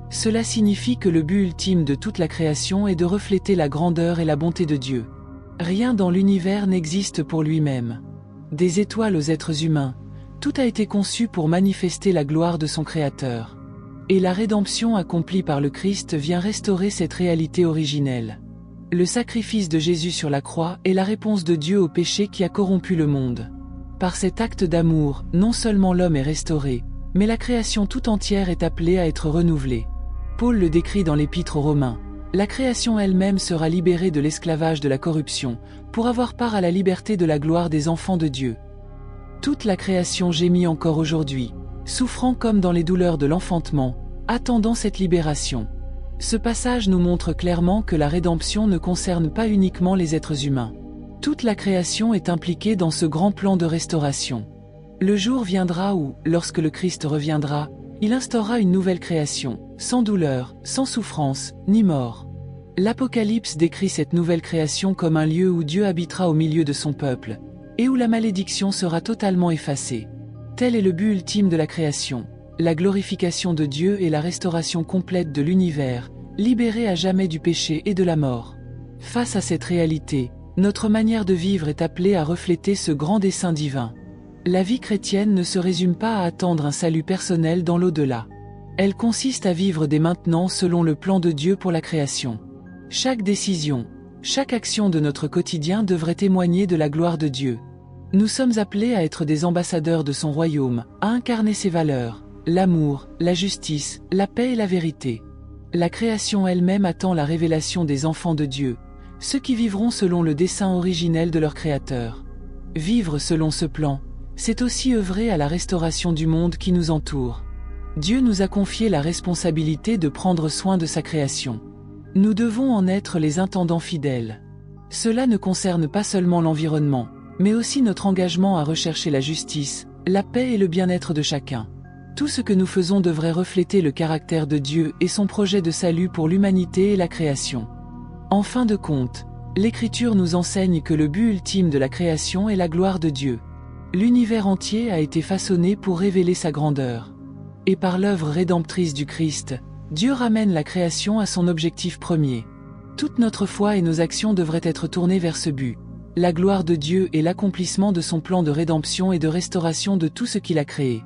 Cela signifie que le but ultime de toute la création est de refléter la grandeur et la bonté de Dieu. Rien dans l'univers n'existe pour lui-même. Des étoiles aux êtres humains, tout a été conçu pour manifester la gloire de son Créateur. Et la rédemption accomplie par le Christ vient restaurer cette réalité originelle. Le sacrifice de Jésus sur la croix est la réponse de Dieu au péché qui a corrompu le monde. Par cet acte d'amour, non seulement l'homme est restauré, mais la création tout entière est appelée à être renouvelée. Paul le décrit dans l'Épître aux Romains. La création elle-même sera libérée de l'esclavage de la corruption, pour avoir part à la liberté de la gloire des enfants de Dieu. Toute la création gémit encore aujourd'hui, souffrant comme dans les douleurs de l'enfantement, attendant cette libération. Ce passage nous montre clairement que la rédemption ne concerne pas uniquement les êtres humains. Toute la création est impliquée dans ce grand plan de restauration. Le jour viendra où, lorsque le Christ reviendra, il instaurera une nouvelle création, sans douleur, sans souffrance, ni mort. L'Apocalypse décrit cette nouvelle création comme un lieu où Dieu habitera au milieu de son peuple, et où la malédiction sera totalement effacée. Tel est le but ultime de la création, la glorification de Dieu et la restauration complète de l'univers, libéré à jamais du péché et de la mort. Face à cette réalité, notre manière de vivre est appelée à refléter ce grand dessein divin. La vie chrétienne ne se résume pas à attendre un salut personnel dans l'au-delà. Elle consiste à vivre dès maintenant selon le plan de Dieu pour la création. Chaque décision, chaque action de notre quotidien devrait témoigner de la gloire de Dieu. Nous sommes appelés à être des ambassadeurs de son royaume, à incarner ses valeurs, l'amour, la justice, la paix et la vérité. La création elle-même attend la révélation des enfants de Dieu, ceux qui vivront selon le dessein originel de leur Créateur. Vivre selon ce plan, c'est aussi œuvrer à la restauration du monde qui nous entoure. Dieu nous a confié la responsabilité de prendre soin de sa création. Nous devons en être les intendants fidèles. Cela ne concerne pas seulement l'environnement, mais aussi notre engagement à rechercher la justice, la paix et le bien-être de chacun. Tout ce que nous faisons devrait refléter le caractère de Dieu et son projet de salut pour l'humanité et la création. En fin de compte, l'Écriture nous enseigne que le but ultime de la création est la gloire de Dieu. L'univers entier a été façonné pour révéler sa grandeur. Et par l'œuvre rédemptrice du Christ, Dieu ramène la création à son objectif premier. Toute notre foi et nos actions devraient être tournées vers ce but, la gloire de Dieu et l'accomplissement de son plan de rédemption et de restauration de tout ce qu'il a créé.